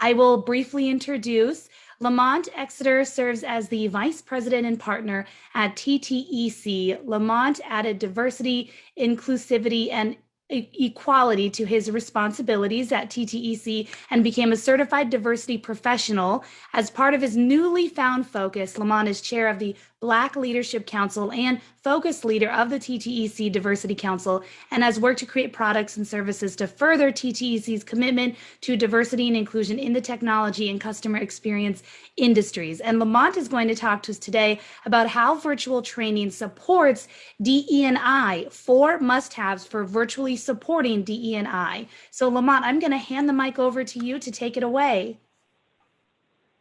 I will briefly introduce Lamont. Exeter serves as the Vice President and Partner at TTEC. Lamont added diversity, inclusivity, and equality to his responsibilities at TTEC and became a certified diversity professional. As part of his newly found focus, Lamont is chair of the Black Leadership Council and focus leader of the TTEC Diversity Council, and has worked to create products and services to further TTEC's commitment to diversity and inclusion in the technology and customer experience industries. And Lamont is going to talk to us today about how virtual training supports DE&I, 4 must-haves for virtually supporting DE&I. So Lamont, I'm going to hand the mic over to you to take it away.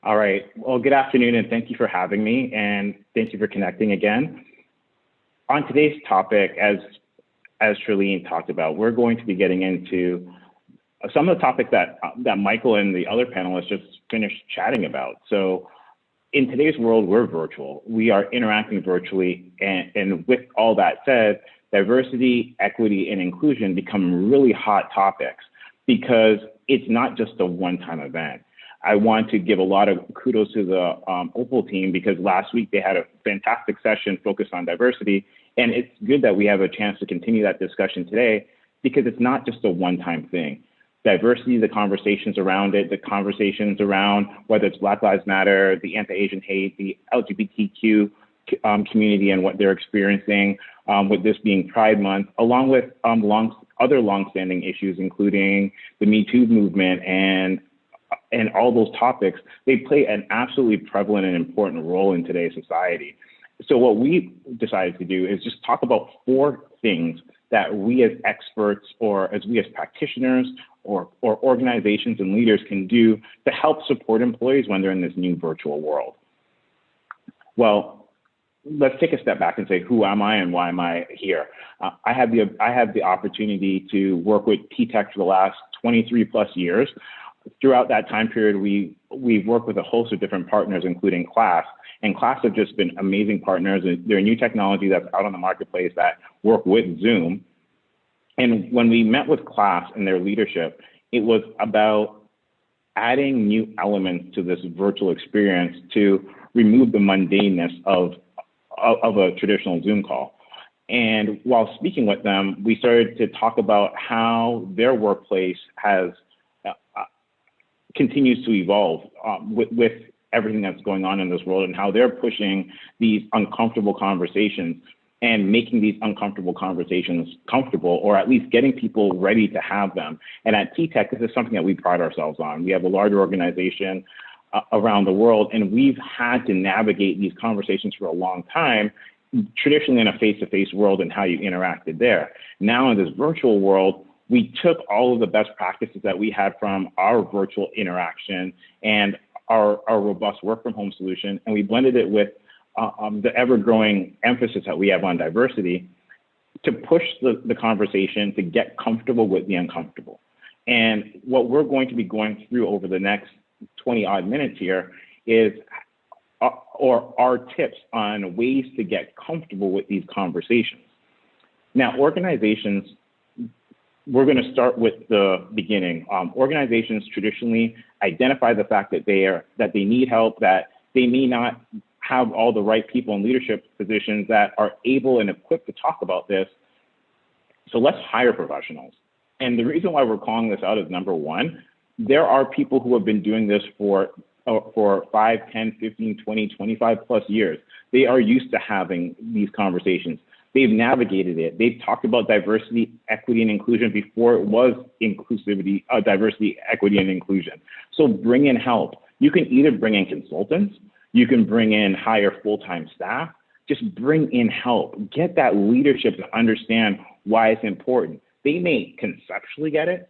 All right. Well, good afternoon, and thank you for having me, and thank you for connecting again. On today's topic, as Charlene talked about, we're going to be getting into some of the topics that Michael and the other panelists just finished chatting about. So in today's world, we're virtual. We are interacting virtually, and with all that said, diversity, equity, and inclusion become really hot topics because it's not just a one-time event. I want to give a lot of kudos to the Opal team because last week they had a fantastic session focused on diversity. And it's good that we have a chance to continue that discussion today because it's not just a one-time thing. Diversity, the conversations around it, the conversations around whether it's Black Lives Matter, the anti-Asian hate, the LGBTQ community and what they're experiencing with this being Pride Month, along with other longstanding issues, including the Me Too movement and all those topics, they play an absolutely prevalent and important role in today's society. So what we decided to do is just talk about 4 things that we as experts or as we as practitioners or organizations and leaders can do to help support employees when they're in this new virtual world. Well, let's take a step back and say, who am I and why am I here? I have the opportunity to work with TTEC for the last 23 plus years. Throughout that time period, we've worked with a host of different partners, including Class. And Class have just been amazing partners. They're a new technology that's out on the marketplace that work with Zoom. And when we met with Class and their leadership, it was about adding new elements to this virtual experience to remove the mundaneness of a traditional Zoom call. And while speaking with them, we started to talk about how their workplace continues to evolve with everything that's going on in this world and how they're pushing these uncomfortable conversations and making these uncomfortable conversations comfortable, or at least getting people ready to have them. And at TTEC, this is something that we pride ourselves on. We have a larger organization around the world, and we've had to navigate these conversations for a long time, traditionally in a face-to-face world and how you interacted there. Now in this virtual world, we took all of the best practices that we had from our virtual interaction and our robust work from home solution, and we blended it with the ever-growing emphasis that we have on diversity to push the conversation to get comfortable with the uncomfortable. And what we're going to be going through over the next 20 odd minutes here is our tips on ways to get comfortable with these conversations. Now, organizations, we're going to start with the beginning. Organizations traditionally identify the fact that they need help, that they may not have all the right people in leadership positions that are able and equipped to talk about this. So let's hire professionals. And the reason why we're calling this out is, number one, there are people who have been doing this for 5, 10, 15, 20, 25 plus years. They are used to having these conversations. They've navigated it. They've talked about diversity, equity, and inclusion before it was inclusivity, diversity, equity, and inclusion. So bring in help. You can either bring in consultants, you can bring in hire full-time staff, just bring in help. Get that leadership to understand why it's important. They may conceptually get it.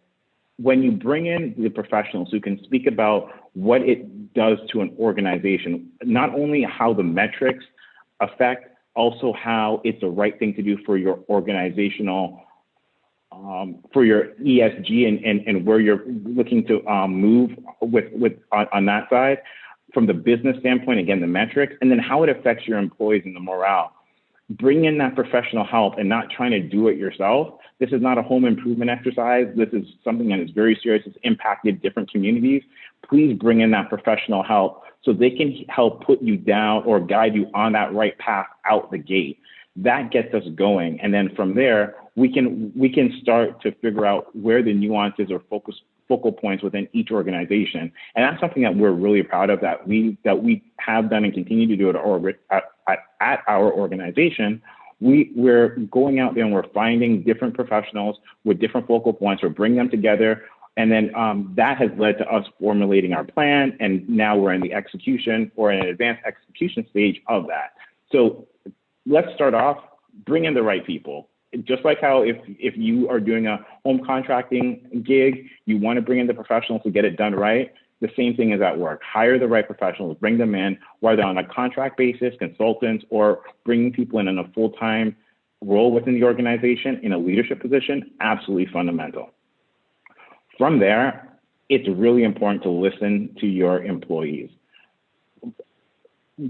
When you bring in the professionals who can speak about what it does to an organization, not only how the metrics affect, also how it's the right thing to do for your organizational, for your ESG and where you're looking to move on that side, from the business standpoint, again, the metrics, and then how it affects your employees and the morale. bring in that professional help and not trying to do it yourself. This is not a home improvement exercise. This is something that is very serious. It's impacted different communities. Please bring in that professional help so they can help put you down or guide you on that right path out the gate. That gets us going. And then from there, we can start to figure out where the nuances or focal points within each organization. And that's something that we're really proud of, that we have done and continue to do at our organization. We're going out there and we're finding different professionals with different focal points. We're bringing them together. And then that has led to us formulating our plan. And now we're in the execution or in an advanced execution stage of that. So let's start off, bring in the right people. Just like how if you are doing a home contracting gig, you want to bring in the professionals to get it done right. The same thing is at work. Hire the right professionals, bring them in, whether on a contract basis, consultants, or bringing people in a full-time role within the organization in a leadership position, absolutely fundamental. From there, it's really important to listen to your employees.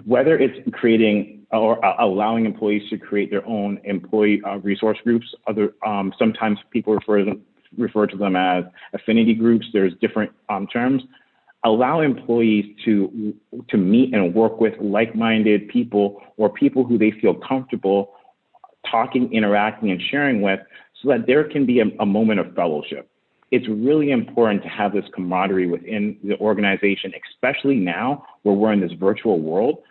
Whether it's creating or allowing employees to create their own employee resource groups, sometimes people refer to them as affinity groups. There's different terms. Allow employees to meet and work with like-minded people or people who they feel comfortable talking, interacting, and sharing with, so that there can be a moment of fellowship. It's really important to have this camaraderie within the organization, especially now where we're in this virtual world.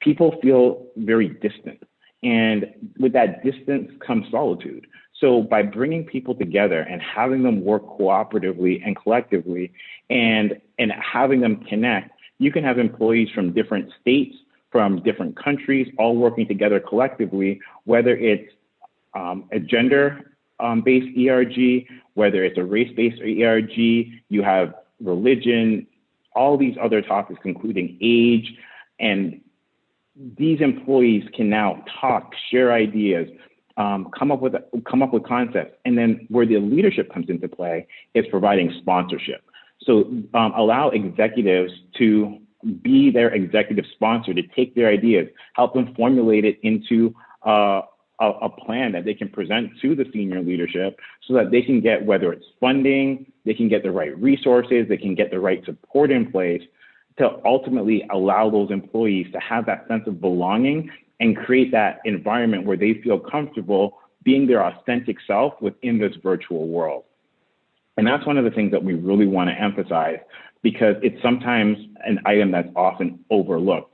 People feel very distant, and with that distance comes solitude. So by bringing people together and having them work cooperatively and collectively and having them connect, you can have employees from different states, from different countries, all working together collectively, whether it's a gender-based ERG, whether it's a race-based ERG, you have religion, all these other topics, including age, and these employees can now talk, share ideas, come up with concepts. And then where the leadership comes into play is providing sponsorship. So allow executives to be their executive sponsor, to take their ideas, help them formulate it into a plan that they can present to the senior leadership so that they can get, whether it's funding, they can get the right resources, they can get the right support in place to ultimately allow those employees to have that sense of belonging and create that environment where they feel comfortable being their authentic self within this virtual world. And that's one of the things that we really want to emphasize, because it's sometimes an item that's often overlooked.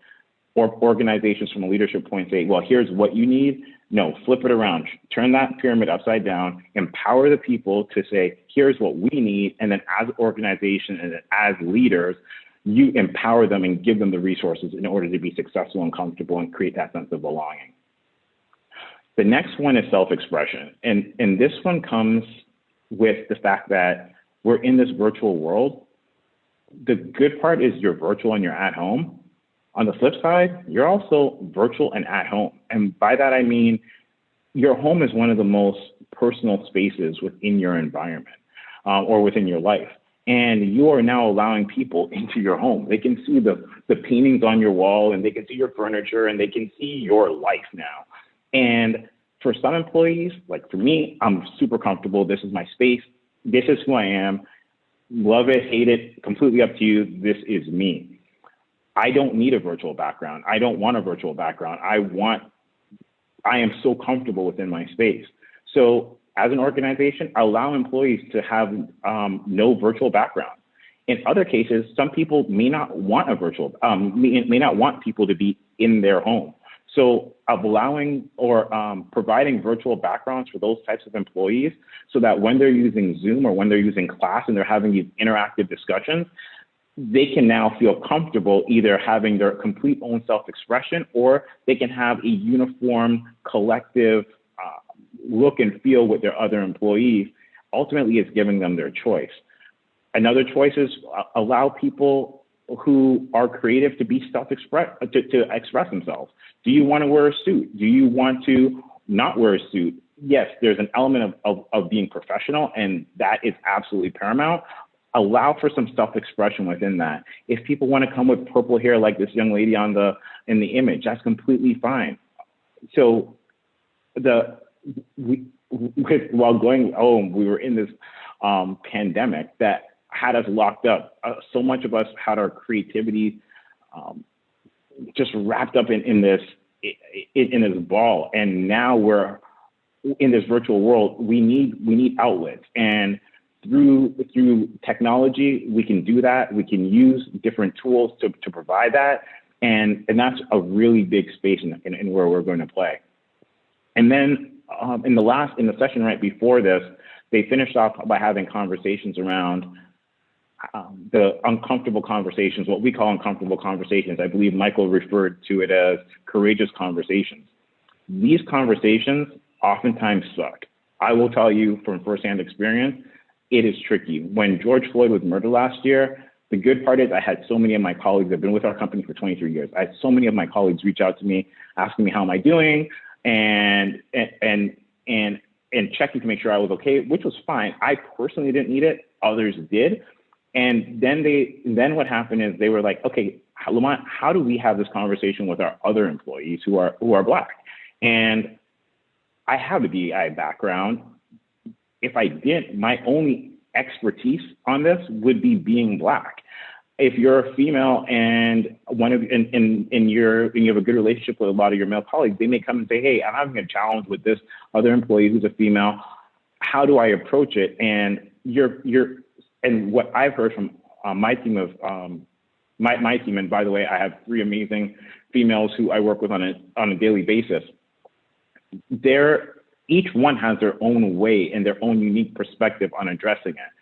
Or organizations from a leadership point say, well, here's what you need. No, flip it around, turn that pyramid upside down, empower the people to say, here's what we need. And then as an organization and as leaders, you empower them and give them the resources in order to be successful and comfortable and create that sense of belonging. The next one is self-expression. And this one comes with the fact that we're in this virtual world. The good part is you're virtual and you're at home. On the flip side, you're also virtual and at home. And by that, I mean, your home is one of the most personal spaces within your environment or within your life. And you are now allowing people into your home. They can see the paintings on your wall, and they can see your furniture, and they can see your life now. And for some employees, like for me, I'm super comfortable. This is my space. This is who I am. Love it, hate it, completely up to you. This is me. I don't need a virtual background. I don't want a virtual background. I am so comfortable within my space. So as an organization, allow employees to have no virtual background. In other cases, some people may not want a virtual, may not want people to be in their home. So allowing or providing virtual backgrounds for those types of employees so that when they're using Zoom or when they're using class and they're having these interactive discussions, they can now feel comfortable either having their complete own self-expression, or they can have a uniform collective look and feel with their other employees. Ultimately, it's giving them their choice. Another choice is allow people who are creative to be to express themselves. Do you want to wear a suit? Do you want to not wear a suit? Yes, there's an element of being professional, and that is absolutely paramount. Allow for some self-expression within that. If people want to come with purple hair like this young lady in the image, that's completely fine. So the while going home, we were in this pandemic that had us locked up. So much of us had our creativity just wrapped up in this ball, and now we're in this virtual world. We need outlets, and through technology, we can do that. We can use different tools to provide that, and that's a really big space in where we're going to play. And then in the session right before this, they finished off by having conversations around the uncomfortable conversations, what we call uncomfortable conversations. I believe Michael referred to it as courageous conversations. These conversations oftentimes suck. I will tell you from firsthand experience, it is tricky. When George Floyd was murdered last year, the good part is I had so many of my colleagues, I've been with our company for 23 years. I had so many of my colleagues reach out to me, asking me how am I doing, and checking to make sure I was okay, which was fine. I personally didn't need it, others did. And then what happened is they were like, okay, Lamont, how do we have this conversation with our other employees who are Black? And I have a DEI background. If I didn't, my only expertise on this would be being Black. If you're a female and you have a good relationship with a lot of your male colleagues, they may come and say, hey, I'm having a challenge with this other employee who's a female. How do I approach it? And and what I've heard from my team my team, and by the way, I have 3 amazing females who I work with on a daily basis. Each one has their own way and their own unique perspective on addressing it.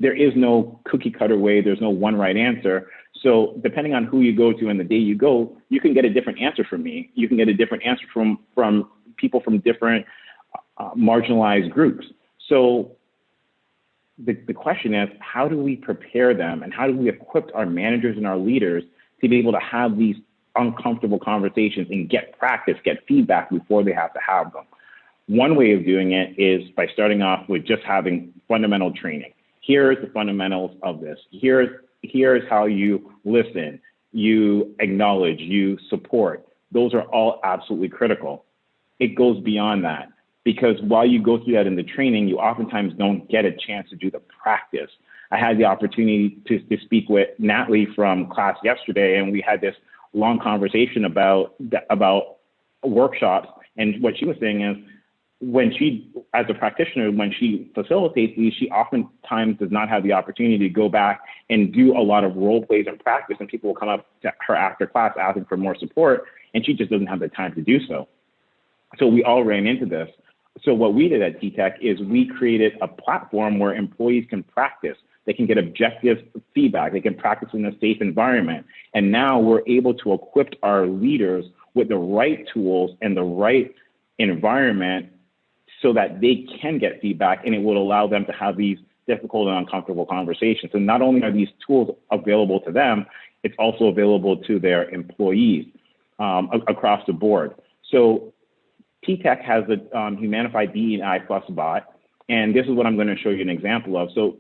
There is no cookie cutter way. There's no one right answer. So depending on who you go to and the day you go, you can get a different answer from me. You can get a different answer from people from different marginalized groups. So the question is, how do we prepare them, and how do we equip our managers and our leaders to be able to have these uncomfortable conversations and get practice, get feedback before they have to have them? One way of doing it is by starting off with just having fundamental training. Here's the fundamentals of this. Here's how you listen, you acknowledge, you support. Those are all absolutely critical. It goes beyond that, because while you go through that in the training, you oftentimes don't get a chance to do the practice. I had the opportunity to speak with Natalie from class yesterday, and we had this long conversation about workshops. And what she was saying is, when she, as a practitioner, when she facilitates these, she oftentimes does not have the opportunity to go back and do a lot of role plays and practice, and people will come up to her after class asking for more support, and she just doesn't have the time to do so. So we all ran into this. So what we did at TTEC is we created a platform where employees can practice. They can get objective feedback. They can practice in a safe environment. And now we're able to equip our leaders with the right tools and the right environment so that they can get feedback, and it will allow them to have these difficult and uncomfortable conversations. And not only are these tools available to them, it's also available to their employees across the board. So TTEC has the Humanified DE&I Plus bot, and this is what I'm going to show you an example of. So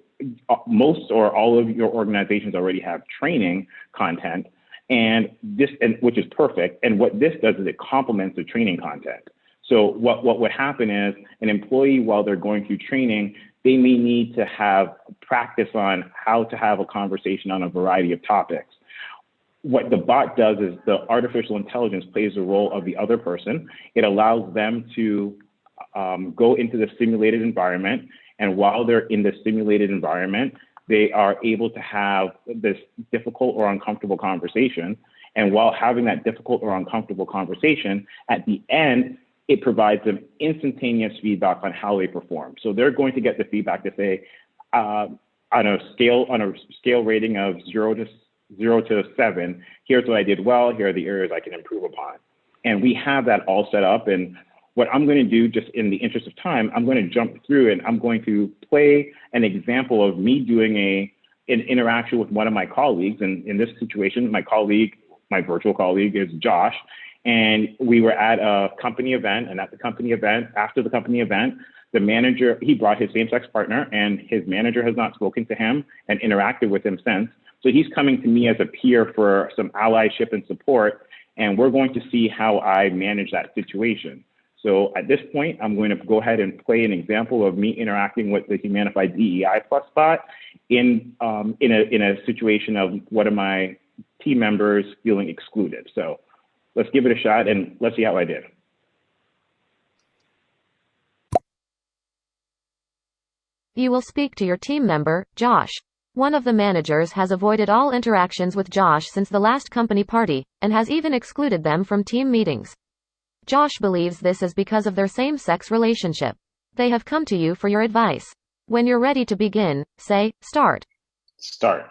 most or all of your organizations already have training content, which is perfect. And what this does is it complements the training content. So what would happen is an employee, while they're going through training, they may need to have practice on how to have a conversation on a variety of topics. What the bot does is the artificial intelligence plays the role of the other person. It allows them to go into the simulated environment. And while they're in the simulated environment, they are able to have this difficult or uncomfortable conversation. And while having that difficult or uncomfortable conversation, at the end, it provides them instantaneous feedback on how they perform. So they're going to get the feedback to say, on a scale rating of 0 to 7, here's what I did well, here are the areas I can improve upon. And we have that all set up. And what I'm going to do, just in the interest of time, I'm going to jump through and I'm going to play an example of me doing an interaction with one of my colleagues. And in this situation, my virtual colleague is Josh. And we were at a company event, and after the company event, the manager, he brought his same-sex partner, and his manager has not spoken to him and interacted with him since. So he's coming to me as a peer for some allyship and support, and we're going to see how I manage that situation. So at this point, I'm going to go ahead and play an example of me interacting with the Humanified DEI Plus bot in a situation of one of my team members feeling excluded. So let's give it a shot and let's see how I did. You will speak to your team member, Josh. One of the managers has avoided all interactions with Josh since the last company party, and has even excluded them from team meetings. Josh believes this is because of their same-sex relationship. They have come to you for your advice. When you're ready to begin, say, start. Start.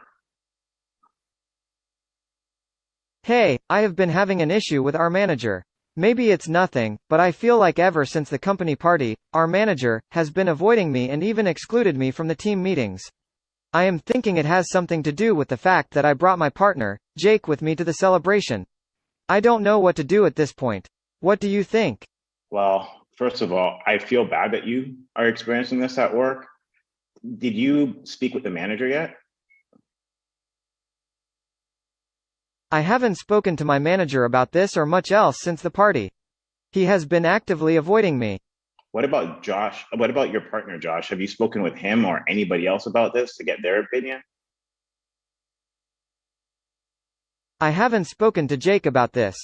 Hey, I have been having an issue with our manager. Maybe it's nothing, but I feel like ever since the company party, our manager has been avoiding me and even excluded me from the team meetings. I am thinking it has something to do with the fact that I brought my partner, Jake, with me to the celebration. I don't know what to do at this point. What do you think? Well, first of all, I feel bad that you are experiencing this at work. Did you speak with the manager yet? I haven't spoken to my manager about this or much else since the party. He has been actively avoiding me. What about Josh? What about your partner, Josh? Have you spoken with him or anybody else about this to get their opinion? I haven't spoken to Jake about this.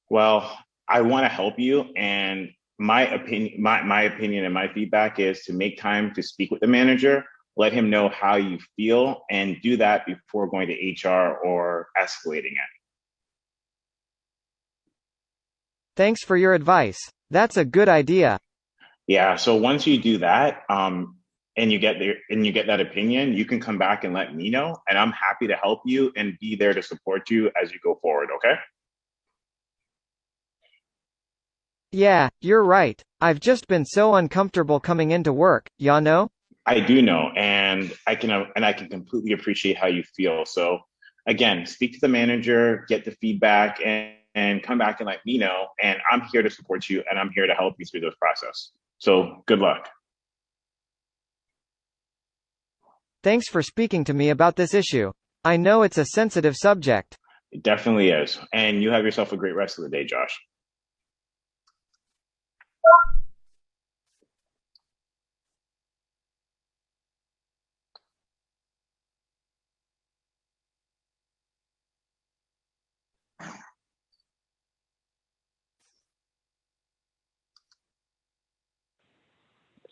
Well, I want to help you, and my opinion and my feedback is to make time to speak with the manager, let him know how you feel, and do that before going to HR or escalating it. Thanks for your advice. That's a good idea. Yeah, so once you do that, and you get that opinion, you can come back and let me know, and I'm happy to help you and be there to support you as you go forward, okay? Yeah, you're right. I've just been so uncomfortable coming into work, ya know? I do know, and I can completely appreciate how you feel. So again, speak to the manager, get the feedback, and come back and let me know. And I'm here to support you, and I'm here to help you through this process. So good luck. Thanks for speaking to me about this issue. I know it's a sensitive subject. It definitely is. And you have yourself a great rest of the day, Josh.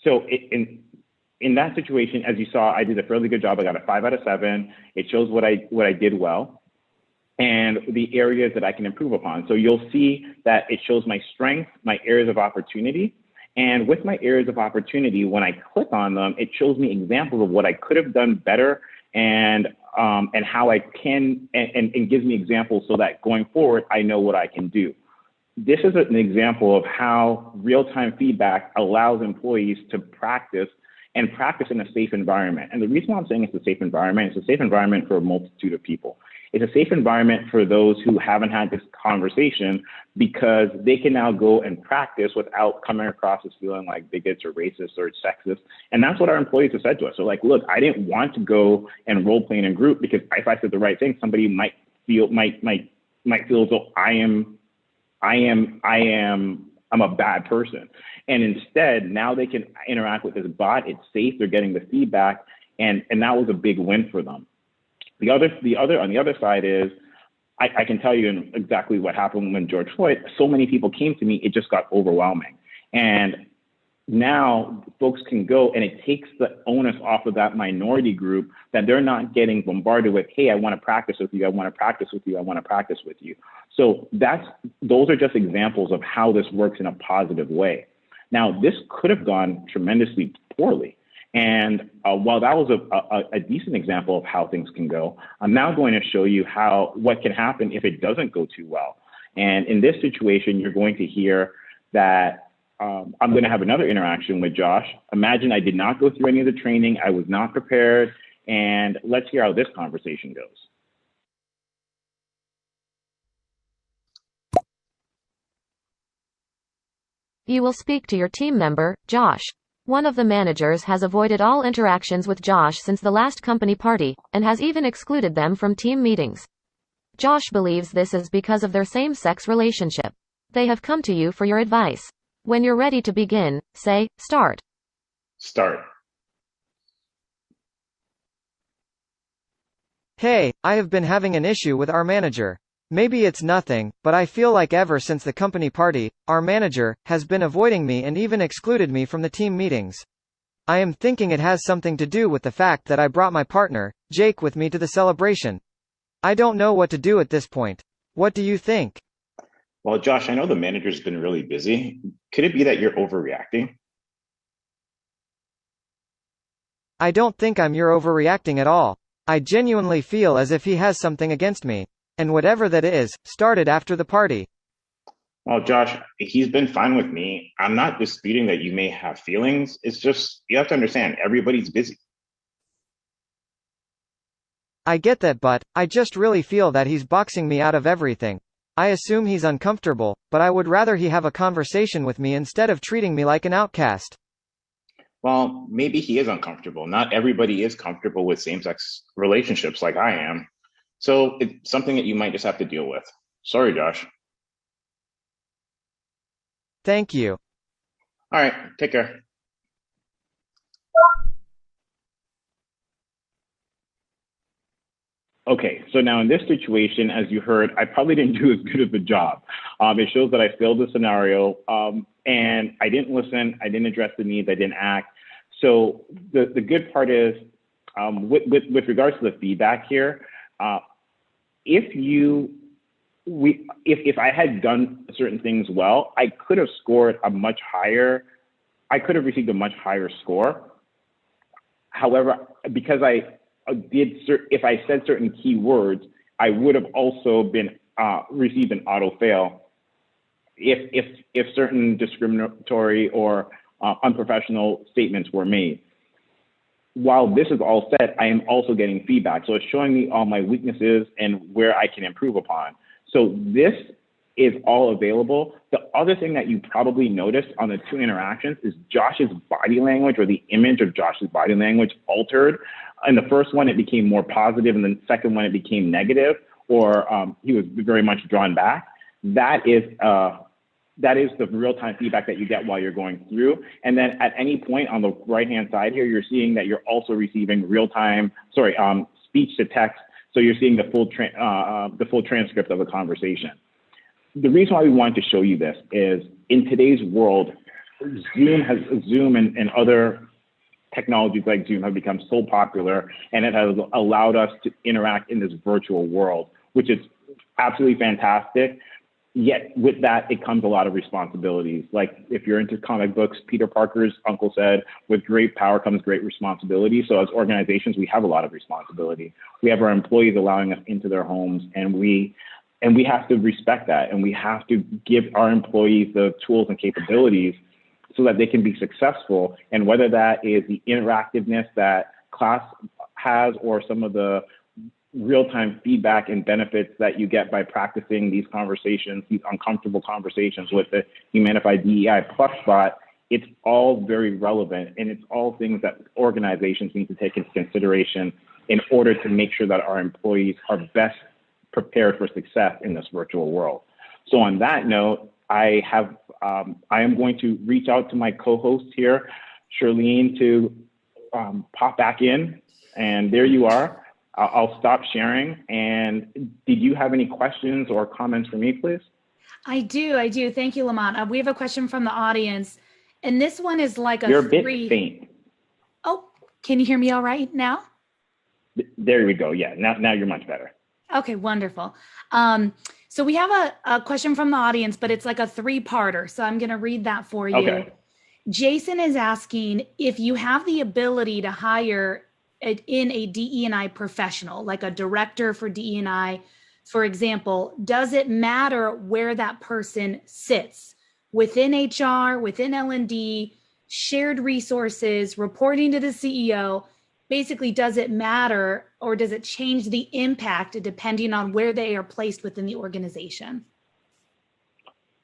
So in that situation, as you saw, I did a fairly good job. I got a 5 out of 7. It shows what I did well and the areas that I can improve upon. So you'll see that it shows my strengths, my areas of opportunity. And with my areas of opportunity, when I click on them, it shows me examples of what I could have done better and how I can, and gives me examples so that going forward, I know what I can do. This is an example of how real-time feedback allows employees to practice in a safe environment. And the reason why I'm saying it's a safe environment, it's a safe environment for a multitude of people. It's a safe environment for those who haven't had this conversation because they can now go and practice without coming across as feeling like bigots or racist or sexist. And that's what our employees have said to us. So like, look, I didn't want to go and role play in a group because if I said the right thing, somebody might feel as though I'm a bad person. And instead, now they can interact with this bot. It's safe. They're getting the feedback. And that was a big win for them. On the other side is, I can tell you exactly what happened when George Floyd, so many people came to me, it just got overwhelming. And now folks can go and it takes the onus off of that minority group that they're not getting bombarded with, hey, I want to practice with you, I want to practice with you, I want to practice with you. So those are just examples of how this works in a positive way. Now, this could have gone tremendously poorly. And while that was a decent example of how things can go, I'm now going to show you what can happen if it doesn't go too well. And in this situation, you're going to hear that I'm going to have another interaction with Josh. Imagine I did not go through any of the training. I was not prepared. And let's hear how this conversation goes. You will speak to your team member, Josh. One of the managers has avoided all interactions with Josh since the last company party, and has even excluded them from team meetings. Josh believes this is because of their same-sex relationship. They have come to you for your advice. When you're ready to begin, say, start. Start. Hey, I have been having an issue with our manager. Maybe it's nothing, but I feel like ever since the company party, our manager has been avoiding me and even excluded me from the team meetings. I am thinking it has something to do with the fact that I brought my partner, Jake, with me to the celebration. I don't know what to do at this point. What do you think? Well, Josh, I know the manager's been really busy. Could it be that you're overreacting? I don't think you're overreacting at all. I genuinely feel as if he has something against me. And whatever that is, started after the party. Well, Josh, he's been fine with me. I'm not disputing that you may have feelings. It's just, you have to understand, everybody's busy. I get that, but I just really feel that he's boxing me out of everything. I assume he's uncomfortable, but I would rather he have a conversation with me instead of treating me like an outcast. Well, maybe he is uncomfortable. Not everybody is comfortable with same-sex relationships like I am. So it's something that you might just have to deal with. Sorry, Josh. Thank you. All right, take care. Okay, so now in this situation, as you heard, I probably didn't do as good of a job. It shows that I failed the scenario, and I didn't listen, I didn't address the needs, I didn't act. So the good part is, with regards to the feedback here, if I had done certain things well, I could have scored a much higher, I could have received a much higher score. However, because if I said certain key words, I would have also been received an auto fail if certain discriminatory or unprofessional statements were made. While this is all said, I am also getting feedback. So it's showing me all my weaknesses and where I can improve upon. So this is all available. The other thing that you probably noticed on the two interactions is Josh's body language, or the image of Josh's body language, altered. In the first one, it became more positive, and the second one, it became negative, or he was very much drawn back. That is the real-time feedback that you get while you're going through. And then at any point on the right-hand side here, you're seeing that you're also receiving speech to text. So you're seeing the full transcript of a conversation. The reason why we wanted to show you this is, in today's world, Zoom and other technologies like Zoom have become so popular, and it has allowed us to interact in this virtual world, which is absolutely fantastic. Yet with that, it comes a lot of responsibilities. Like if you're into comic books, Peter Parker's uncle said, with great power comes great responsibility. So as organizations, we have a lot of responsibility. We have our employees allowing us into their homes, and we have to respect that. And we have to give our employees the tools and capabilities so that they can be successful. And whether that is the interactiveness that class has, or some of the real-time feedback and benefits that you get by practicing these conversations, these uncomfortable conversations with the Humanified DEI Plus bot, it's all very relevant, and it's all things that organizations need to take into consideration in order to make sure that our employees are best prepared for success in this virtual world. So on that note, I am going to reach out to my co-host here, Charlene, to pop back in, and there you are. I'll stop sharing. And did you have any questions or comments for me, please? I do. Thank you, Lamont. We have a question from the audience, and this one is like You're a bit faint. Oh, can you hear me all right now? There we go. Yeah, now you're much better. Okay, wonderful. So we have a question from the audience, but it's like a three-parter. So I'm going to read that for you. Okay. Jason is asking if you have the ability to hire in a DE&I professional, like a director for DE&I, for example, does it matter where that person sits? Within HR, within L&D, shared resources, reporting to the CEO? Basically, does it matter, or does it change the impact depending on where they are placed within the organization?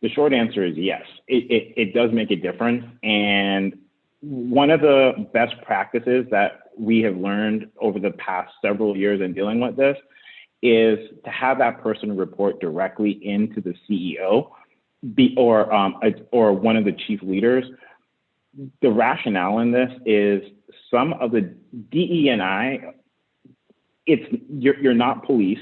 The short answer is yes. It does make a difference. And one of the best practices that we have learned over the past several years in dealing with this is to have that person report directly into the CEO. or one of the chief leaders. The rationale in this is some of the DE&I, you're not police,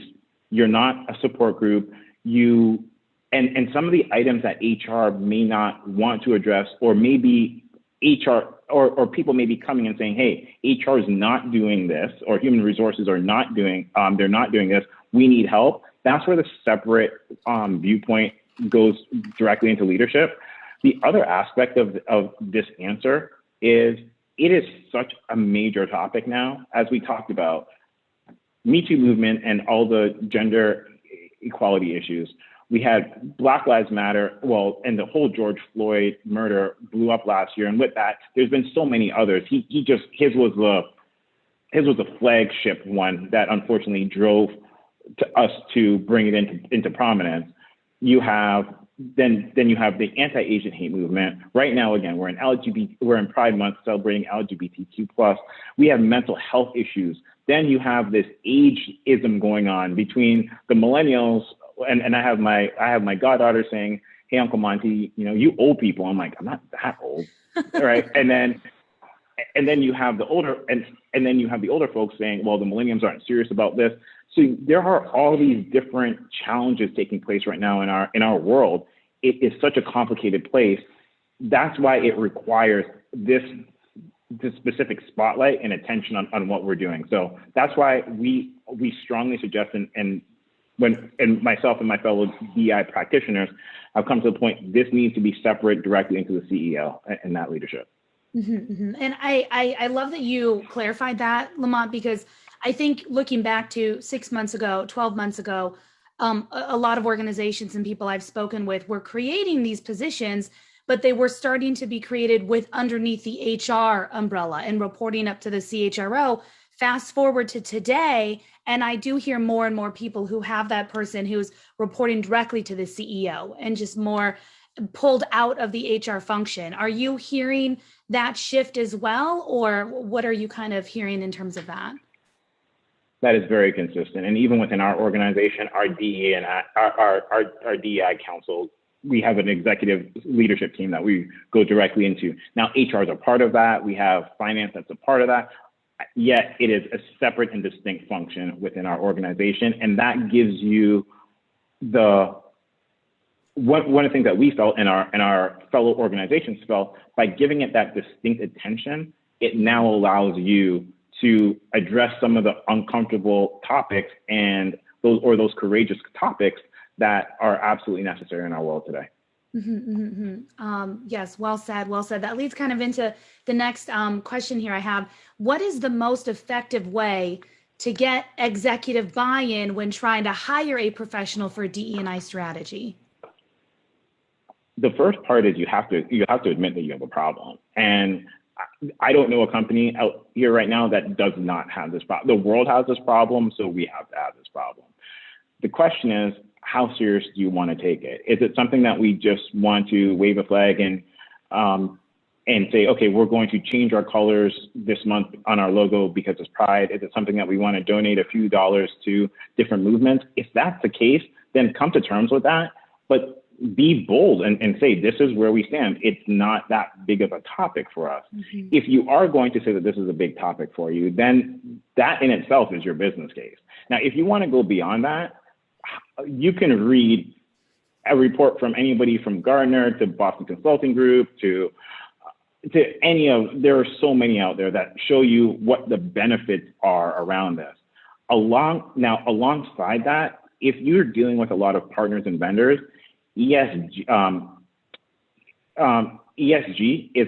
you're not a support group, and some of the items that HR may not want to address, or maybe HR or people may be coming and saying, hey, HR is not doing this, or human resources are not doing, they're not doing this, we need help. That's where the separate viewpoint goes directly into leadership. The other aspect of this answer is it is such a major topic now, as we talked about, Me Too movement and all the gender equality issues. We had Black Lives Matter, and the whole George Floyd murder blew up last year. And with that, there's been so many others. His was the flagship one that unfortunately drove to us to bring it into prominence. You have then you have the anti-Asian hate movement. Right now, again, we're in Pride Month celebrating LGBTQ+. We have mental health issues. Then you have this ageism going on between the millennials, and I have my goddaughter saying, "Hey, Uncle Monty, you old people." I'm like, I'm not that old, right? and then you have the older folks saying, well, the millennials aren't serious about this. So there are all these different challenges taking place right now in our world. It is such a complicated place. That's why it requires this specific spotlight and attention on what we're doing. So that's why we strongly suggest, and myself and my fellow DEI practitioners have come to the point, this needs to be separate directly into the CEO and that leadership. Mm-hmm, mm-hmm. And I love that you clarified that, Lamont, because I think looking back to 6 months ago, 12 months ago, a lot of organizations and people I've spoken with were creating these positions, but they were starting to be created with underneath the HR umbrella and reporting up to the CHRO. Fast forward to today, and I do hear more and more people who have that person who's reporting directly to the CEO and just more pulled out of the HR function. Are you hearing that shift as well, or what are you kind of hearing in terms of that? That is very consistent. And even within our organization, our DEI council, we have an executive leadership team that we go directly into. Now, HR is a part of that. We have finance that's a part of that. Yet it is a separate and distinct function within our organization. And that gives you one of the things that we felt and our fellow organizations felt, by giving it that distinct attention, it now allows you to address some of the uncomfortable topics and those courageous topics that are absolutely necessary in our world today. Mm-hmm, mm-hmm. Yes, well said, well said. That leads kind of into the next question here I have. What is the most effective way to get executive buy-in when trying to hire a professional for DE&I strategy? The first part is you have to admit that you have a problem. And I don't know a company out here right now that does not have this problem. The world has this problem, so we have to have this problem. The question is, how serious do you want to take it? Is it something that we just want to wave a flag and say, okay, we're going to change our colors this month on our logo because it's Pride? Is it something that we want to donate a few dollars to different movements? If that's the case, then come to terms with that. But be bold and say, this is where we stand. It's not that big of a topic for us. Mm-hmm. If you are going to say that this is a big topic for you, then that in itself is your business case. Now, if you want to go beyond that, you can read a report from anybody from Gartner to Boston Consulting Group to there are so many out there that show you what the benefits are around this. Alongside that, if you're dealing with a lot of partners and vendors, ESG is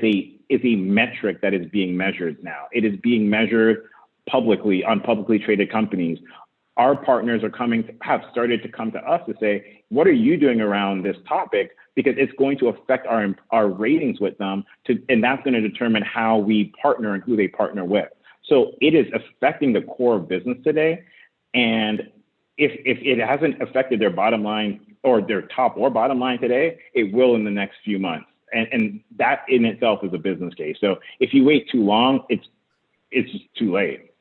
a metric that is being measured now. It is being measured publicly on publicly traded companies. Our partners have started to come to us to say, what are you doing around this topic? Because it's going to affect our ratings with them, and that's going to determine how we partner and who they partner with. So it is affecting the core of business today. And if it hasn't affected their bottom line or their top or bottom line today, it will in the next few months. And that in itself is a business case. So if you wait too long, it's just too late.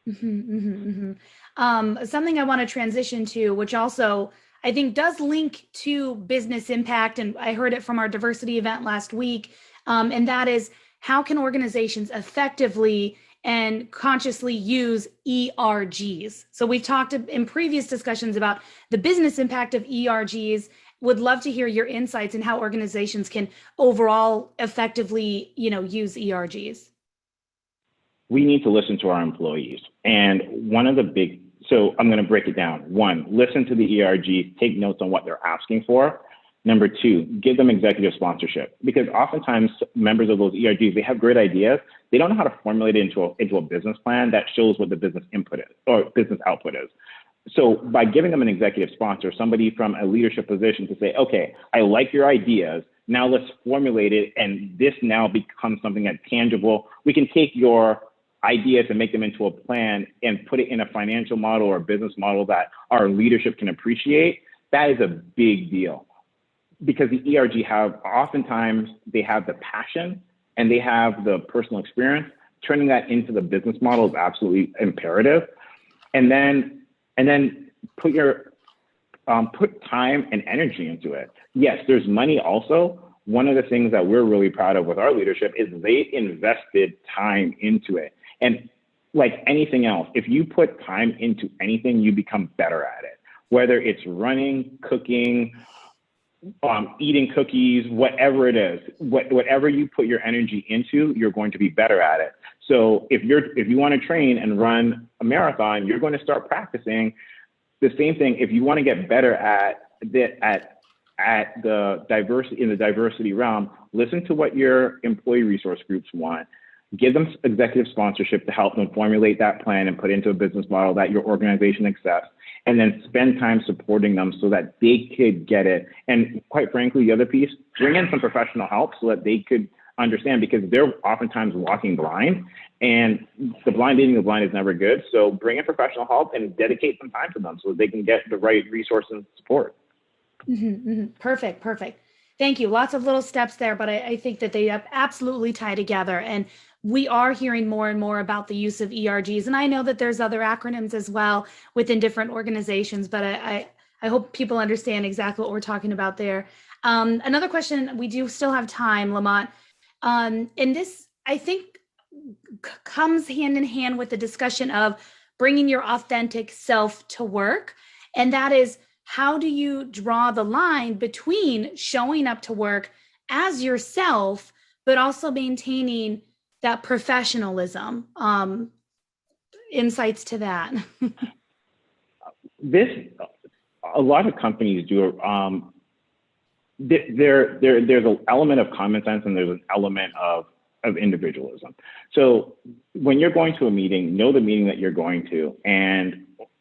Mm-hmm, mm-hmm, mm-hmm. Something I want to transition to, which also I think does link to business impact. And I heard it from our diversity event last week. And that is, how can organizations effectively and consciously use ERGs? So we've talked in previous discussions about the business impact of ERGs. Would love to hear your insights in how organizations can overall effectively, use ERGs. We need to listen to our employees. And one of the big, so I'm going to break it down. One, listen to the ERGs, take notes on what they're asking for. Number two, give them executive sponsorship, because oftentimes members of those ERGs, they have great ideas. They don't know how to formulate it into a business plan that shows what the business input is or business output is. So by giving them an executive sponsor, somebody from a leadership position to say, okay, I like your ideas. Now let's formulate it. And this now becomes something that's tangible. We can take your ideas and make them into a plan and put it in a financial model or a business model that our leadership can appreciate. That is a big deal, because the ERG oftentimes they have the passion and they have the personal experience. Turning that into the business model is absolutely imperative. And then put time and energy into it. Yes, there's money also. One of the things that we're really proud of with our leadership is they invested time into it. And like anything else, if you put time into anything, you become better at it. Whether it's running, cooking, eating cookies, whatever it is, whatever you put your energy into, you're going to be better at it. So if you want to train and run a marathon, you're going to start practicing the same thing. If you want to get better at the diversity realm, listen to what your employee resource groups want. Give them executive sponsorship to help them formulate that plan and put into a business model that your organization accepts, and then spend time supporting them so that they could get it. And quite frankly, the other piece, bring in some professional help so that they could understand, because they're oftentimes walking blind, and the blind leading the blind is never good. So bring in professional help and dedicate some time to them so that they can get the right resources and support. Mm-hmm, mm-hmm. Perfect. Thank you. Lots of little steps there, but I think that they absolutely tie together. And we are hearing more and more about the use of ERGs. And I know that there's other acronyms as well within different organizations, but I hope people understand exactly what we're talking about there. Another question, we do still have time, Lamont. And this, I think, comes hand in hand with the discussion of bringing your authentic self to work. And that is, how do you draw the line between showing up to work as yourself, but also maintaining that professionalism? Insights to that. A lot of companies do. There's an element of common sense and there's an element of individualism. So when you're going to a meeting, know the meeting that you're going to,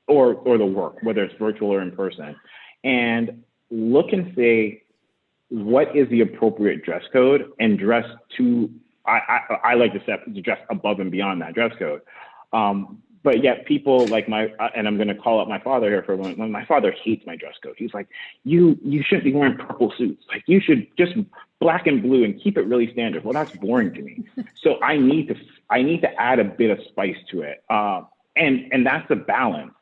or the work, whether it's virtual or in person, and look and say, what is the appropriate dress code, and dress to, I like to dress above and beyond that dress code. But yet people like and I'm going to call out my father here for a moment. My father hates my dress code. He's like, you shouldn't be wearing purple suits. Like, you should just black and blue and keep it really standard. Well, that's boring to me. So I need to add a bit of spice to it. And that's the balance.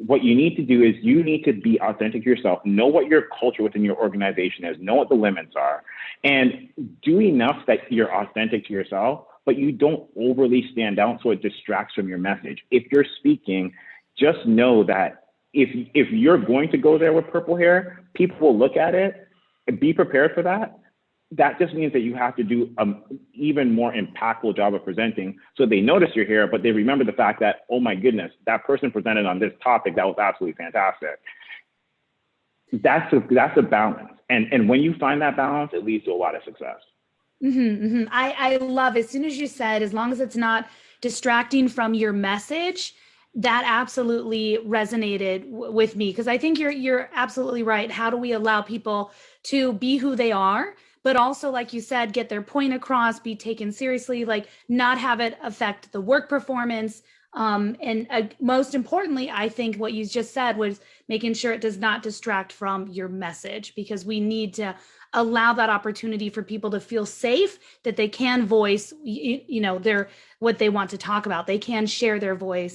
What you need to do is you need to be authentic to yourself, know what your culture within your organization is, know what the limits are, and do enough that you're authentic to yourself, but you don't overly stand out so it distracts from your message. If you're speaking, just know that if you're going to go there with purple hair, people will look at it and be prepared for that. That just means that you have to do an even more impactful job of presenting, so they notice you're here, but they remember the fact that, oh my goodness, that person presented on this topic that was absolutely fantastic. That's a balance. And when you find that balance, it leads to a lot of success. Mm-hmm, mm-hmm. I love, as soon as you said, as long as it's not distracting from your message, that absolutely resonated with me, because I think you're absolutely right. How do we allow people to be who they are, but also, like you said, get their point across, be taken seriously, like not have it affect the work performance. And most importantly, I think what you just said was making sure it does not distract from your message, because we need to allow that opportunity for people to feel safe, that they can voice, their what they want to talk about. They can share their voice